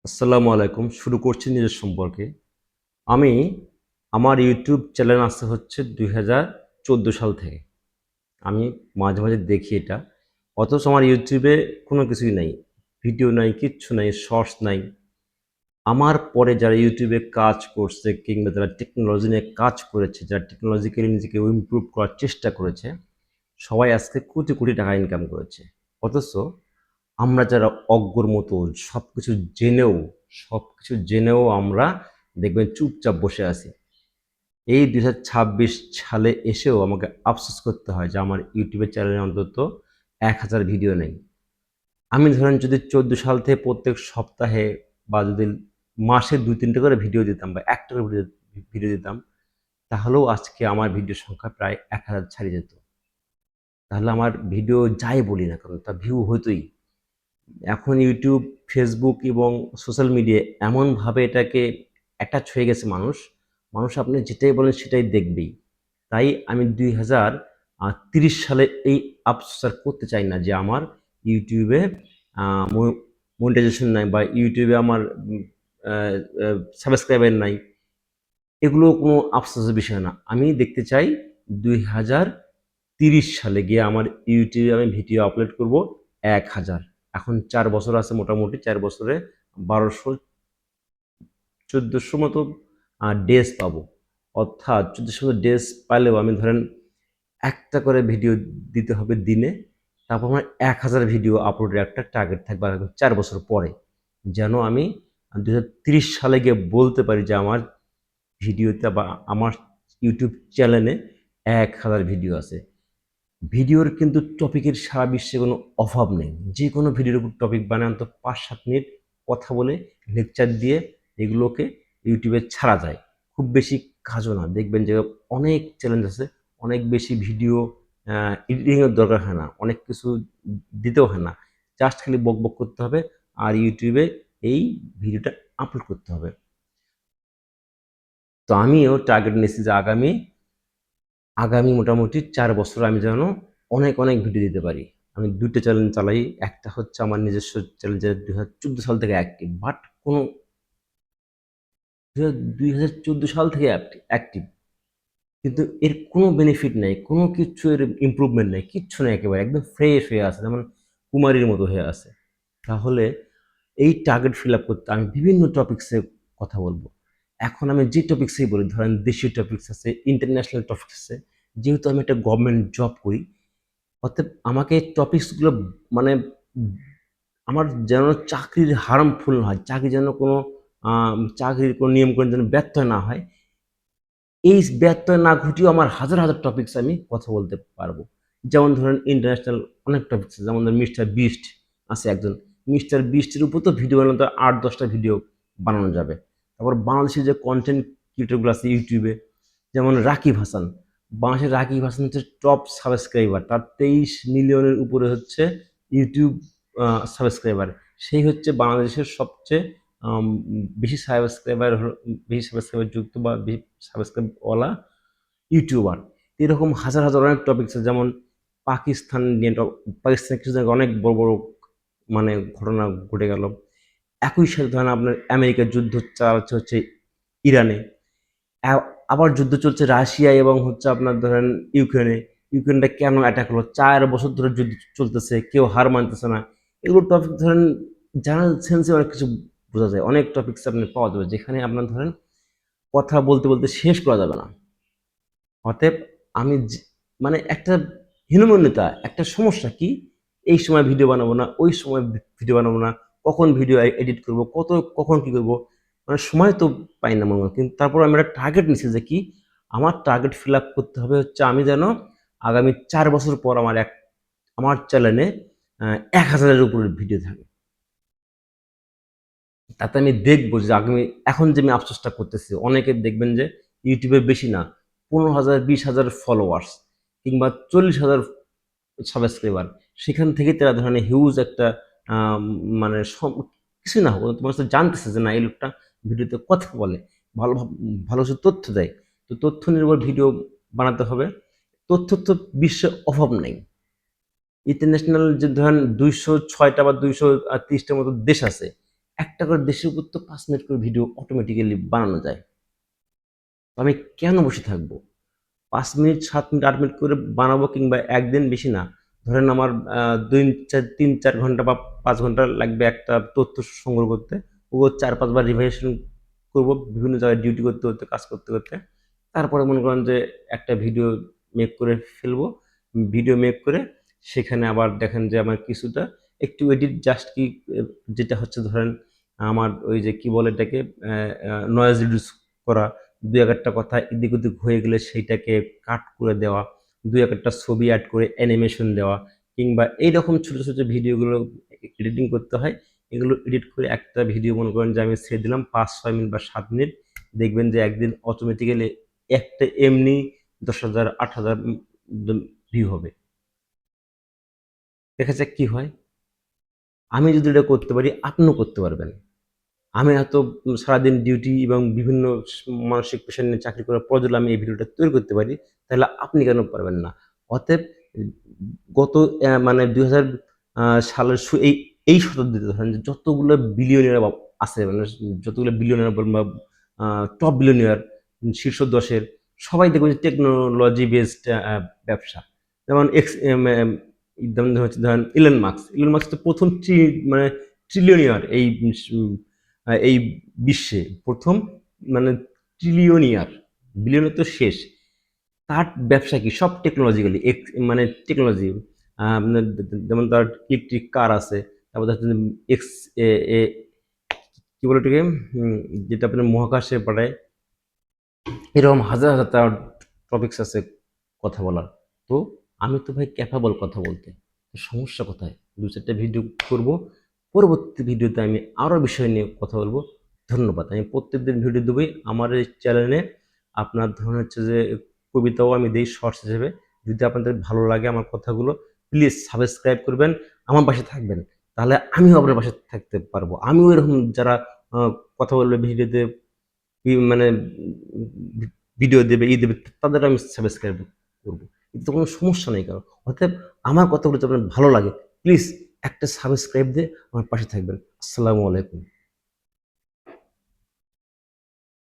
আসসালামু আলাইকুম। শুরু করছি নিজের সম্পর্কে। আমি আমার ইউটিউব চ্যানেল আসতে হচ্ছে ২০১৪ সাল থেকে। আমি মাঝে, মাঝে দেখি এটা। অথচ আমার ইউটিউবে কোনো কিছুই নাই। ভিডিও নাই, কিচ্ছু নাই, শর্টস নাই। আমার পরে যারা ইউটিউবে কাজ করছে কিংবা যারা টেকনোলজি নিয়ে কাজ করেছে, যারা টেকনোলজিক্যালি নিজেকে ইমপ্রুভ করার চেষ্টা করেছে, সবাই আজকে কোটি, কোটি টাকা ইনকাম করেছে। অথচ আমরা যারা অজ্ঞর মতো সবকিছু জেনেও আমরা দেখবেন চুপচাপ বসে আছি। এই ২০২৬ সালে এসেও আমাকে আফসোস করতে হয় যে আমার ইউটিউবের চ্যানেলে অন্তত ১,০০০ ভিডিও নেই। আমি ধরেন যদি ১৪ সাল থেকে প্রত্যেক সপ্তাহে বা যদি মাসে ২-৩ টা করে ভিডিও দিতাম বা ১ টা করে ভিডিও দিতাম, তাহলেও আজকে আমার ভিডিওর সংখ্যা প্রায় ১,০০০ ছাড়িয়ে যেত। তাহলে আমার ভিডিও যাই বলি না কেন তা ভিউ হতই। এখন ইউটিউব, ফেসবুক এবং সোশ্যাল মিডিয়া এমনভাবে এটাকে অ্যাটাচ হয়ে গেছে মানুষ আপনি যেটাই বলেন সেটাই দেখবেই। তাই আমি ২০৩০ সালে এই আফসোস আর করতে চাই না যে আমার ইউটিউবে আ মো মনিটাইজেশন নাই বা ইউটিউবে আমার আ আ সাবস্ক্রাইবার নাই। এগুলো কোনো আফসোসের বিষয় না। আমি দেখতে চাই ২০৩০ সালে গিয়ে আমার ইউটিউবে আমি ভিডিও আপলোড করব ১,০০০। এখন ৪ বছর আছে মোটামুটি। ৪ বছরে ১২০০-১৪০০ মতো ডেজ পাবো। অর্থাৎ ১৪০০ ডেজ পাইলেও আমি ধরেন একটা করে ভিডিও দিতে হবে দিনে। তারপর আমার ১,০০০ ভিডিও আপলোডের একটা টার্গেট থাকবে আগামী ৪ বছর পরে। যেন আমি ২০৩০ সালে গিয়ে বলতে পারি যে আমার ভিডিওতে বা আমার ইউটিউব চ্যানেলে ১,০০০ ভিডিও আছে। ভিডিওর কিন্তু টপিকের সারা বিশ্বে কোনো অভাব নেই। যেকোনো ভিডিওর উপর টপিক বানায় অন্তত ৫-৭ মিনিট কথা বলে লেকচার দিয়ে এগুলোকে ইউটিউবে ছাড়া যায়। খুব বেশি কাজও না। দেখবেন যে অনেক চ্যালেঞ্জ আছে। অনেক বেশি ভিডিও আ এডিটিং এর দরকার হয় না। অনেক কিছু দিতেও হয় না। জাস্ট খালি বকবক করতে হবে আর ইউটিউবে এই ভিডিওটা আপলোড করতে হবে। তো আমিও টার্গেট নিয়েছি যে আগামী মোটামুটি ৪ বছর আমি যেন অনেক, অনেক ভিডিও দিতে পারি। আমি ২ টা চ্যানেল চালাই। একটা হচ্ছে আমার নিজস্ব চ্যানেল যেটা ২০১৪ সাল থেকে অ্যাক্টিভ। বাট কোনো ২০১৪ সাল থেকে অ্যাক্টিভ। কিন্তু এর কোনো বেনিফিট নাই। কোনো কিচ্ছু এর ইমপ্রুভমেন্ট নাই। কিচ্ছু নাই একেবারে। একদম ফ্রেশ হয়ে আছে। যেমন কুমারীর মতো হয়ে আছে। তাহলে এই টার্গেট ফিল আপ করতে আমি বিভিন্ন টপিকসে কথা বলব। এখন আমি যে টপিকসেই বলি ধরেন দেশীয় টপিকস আছে, ইন্টারন্যাশনাল টপিকস আছে। যেহেতু আমি একটা গভর্নমেন্ট জব করি অতএব আমাকে টপিকসগুলো মানে উম আমার যেন চাকরির হার্মফুল না হয়। আ চাকরির কোনো নিয়মকানুন যেন ব্যত্যয় না হয়। এই ব্যত্যয় না ঘটিয়েও আমার হাজার, হাজার টপিকস আমি কথা বলতে পারবো। যেমন ধরেন ইন্টারন্যাশনাল অনেক টপিকস আছে। যেমন ধরেন মিস্টার বিস্ট আছে একজন। মিস্টার বিস্টের উপর তো ভিডিও বানানো তো ৮-১০ টা ভিডিও বানানো যাবে। তারপর বাংলাদেশের যে কনটেন্ট ক্রিয়েটর গুলো আছে ইউটিউবে যেমন রাকিব হাসান। বাংলাদেশের রাকিব হাসান হচ্ছে টপ সাবস্ক্রাইবার। তার ২৩ মিলিয়নের উপরে হচ্ছে ইউটিউব আ সাবস্ক্রাইবার। সেই হচ্ছে বাংলাদেশের সবচেয়ে আম বেশি সাবস্ক্রাইবার বেশি সাবস্ক্রাইবার যুক্ত বা বেশি সাবস্ক্রাইব ওয়ালা ইউটিউবার। এরকম হাজার, হাজার অনেক টপিকস আছে যেমন পাকিস্তান নিয়ে পাকিস্তানের কিছুদিন আগে অনেক বড়, বড় মানে ঘটনা ঘটে গেল। একই সাথে ধরেন আপনার আমেরিকার যুদ্ধ চালাচ্ছে হচ্ছে ইরানে। আ আবার যুদ্ধ চলছে রাশিয়া এবং হচ্ছে আপনার ধরেন ইউক্রেনে। ইউক্রেনটা কেন অ্যাটাক হলো? ৪ বছর ধরে যুদ্ধ চলতেছে। কেউ হার মানতেছে না। এগুলো টপিক ধরেন জেনারেল সেন্সে অনেক কিছু বোঝা যায়। অনেক টপিকস আপনি পাওয়া যাবে। যেখানে আপনার ধরেন কথা বলতে, বলতে শেষ করা যাবে না। অতএব আমি মানে একটা হীনমন্যতা, একটা সমস্যা কি? এই সময় ভিডিও বানাবো না, ওই সময় ভিডিও বানাবো না, কখন ভিডিও এডিট করব, কখন কি করব? মানে সময় তো পাই না মনে হয়। কিন্তু তারপরেও আমি একটা টার্গেট নিছি যে কি? আমার টার্গেট ফিল আপ করতে হবে হচ্ছে আমি যেন আগামী ৪ বছর পর আমার চ্যানেলে ১,০০০ এর উপরে ভিডিও থাকে। তাতে আমি দেখব যে এখন যে আমি আফসোসটা করতেছি, অনেকে দেখবেন যে YouTube এ বেশি না ১৫,০০০, ২০,০০০ ফলোয়ার্স কিংবা ৪০,০০০ সাবস্ক্রাইবার। সেখান থেকেই তারা ধরেন হিউজ একটা আম মানে কিছুই না হোক মানুষ তো জানতেছে যে না এই লোকটা ভিডিওতে কথা বলে, ভালো ভালো কিছু তথ্য দেয়। তো তথ্য নির্ভর ভিডিও বানাতে হবে। তথ্যর তো বিশ্বে অভাব নাই। ইন্টারন্যাশনাল যে ধরেন ২০৬ টা বা ২৩০ টার মতো দেশ আছে। একটা করে দেশের উপর তো 5 মিনিট করে ভিডিও অটোমেটিক্যালি বানানো যায়। তো আমি কেন বসে থাকবো? 5 মিনিট, 7 মিনিট, 8 মিনিট করে বানাবো, কিংবা একদিন বেশি না। ধরেন আমার 3-4 ঘন্টা বা 5 ঘন্টা লাগবে একটা তথ্য সংগ্রহ করতে। ও 4-5 বার রিভাইজেশন করব বিভিন্ন জায়গায় ডিউটি করতে করতে, কাজ করতে করতে। তারপরে মনে করেন যে একটা ভিডিও মেক করে ফেলবো। ভিডিও মেক করে সেখানে আবার দেখেন যে আমার কিছুটা একটু এডিট জাস্ট কি যেটা হচ্ছে ধরেন আমার ওই যে কি বলে এটাকে নয়েজ রিডিউস করা, দু একটা কথা এদিক ওদিক হয়ে গেলে সেইটাকে কাট করে দেওয়া, দু একটা ছবি অ্যাড করে অ্যানিমেশন দেওয়া, কিংবা এইরকম ছোট ছোট ভিডিওগুলো এডিটিং করতে হয়। এগুলো এডিট করে একটা ভিডিও মনে করেন যে আমি ছেড়ে দিলাম 5-6 মিনিট বা 7 মিনিট, দেখবেন যে একদিন অটোমেটিক্যালি একটা এমনি 10,000 8,000 ভিউ হবে। দেখা যাক কি হয়। আমি যদি এটা করতে পারি আপনিও করতে পারবেন। আমি হয়তো সারাদিন ডিউটি এবং বিভিন্ন মানসিক প্রেশার নিয়ে চাকরি করার পর যদি আমি এই ভিডিওটা তৈরি করতে পারি, তাহলে আপনি কেন পারবেন না? অতএব গত মানে ২০০০ সালের এই শতাব্দীতে ধরেন যে যতগুলো বিলিয়নিয়ার আছে, মানে যতগুলো বিলিয়নিয়ার বলেন বা টপ বিলিয়নিয়ার শীর্ষ ১০ এর সবাই দেখবেন যে টেকনোলজি বেসড ব্যবসা। যেমন যেমন হচ্ছে ধরেন ইলন মাস্ক। ইলন মাস্ক তো ১ম মানে ট্রিলিয়নিয়ার এই বিশ্বে ১ম মানে ট্রিলিয়নিয়ার। বিলিয়নিয়ার তো শেষ। তার ব্যবসা কি? সব টেকনোলজিক্যালি মানে টেকনোলজি। মানে যেমন তার ইলেকট্রিক কার আছে। তারপর হচ্ছে এক্স এ এ কি বলে ওটাকে? যেটা আপনার মহাকাশে পাঠায়। এরকম হাজার হাজার তার টপিকস আছে কথা বলার। তো আমি তো ভাই ক্যাপাবল কথা বলতে। তো সমস্যা কোথায়? ২-৪ টা ভিডিও করব। পরবর্তী ভিডিওতে আমি আরো বিষয় নিয়ে কথা বলব। ধন্যবাদ। আমি প্রত্যেকদিন ভিডিও দেবই আমার এই চ্যানেলে। আপনার ধরুন হচ্ছে যে কবিতাও আমি দেই শর্টস হিসেবে। যদি আপনাদের ভালো লাগে আমার কথাগুলো, প্লিজ সাবস্ক্রাইব করবেন, আমার পাশে থাকবেন। তাহলে আমিও আপনার পাশে থাকতে পারবো। আমিও এরকম যারা আ কথা বলবে ভিডিওতে মানে ভিডিও দেবে, দেবে, তাদের আমি সাবস্ক্রাইব করব। এতে কোনো সমস্যা নেই কারো। অতএব আমার কথাগুলো যদি আপনার ভালো লাগে, প্লিজ একটা সাবস্ক্রাইব দিয়ে আমার পাশে থাকবেন। আসসালামু আলাইকুম।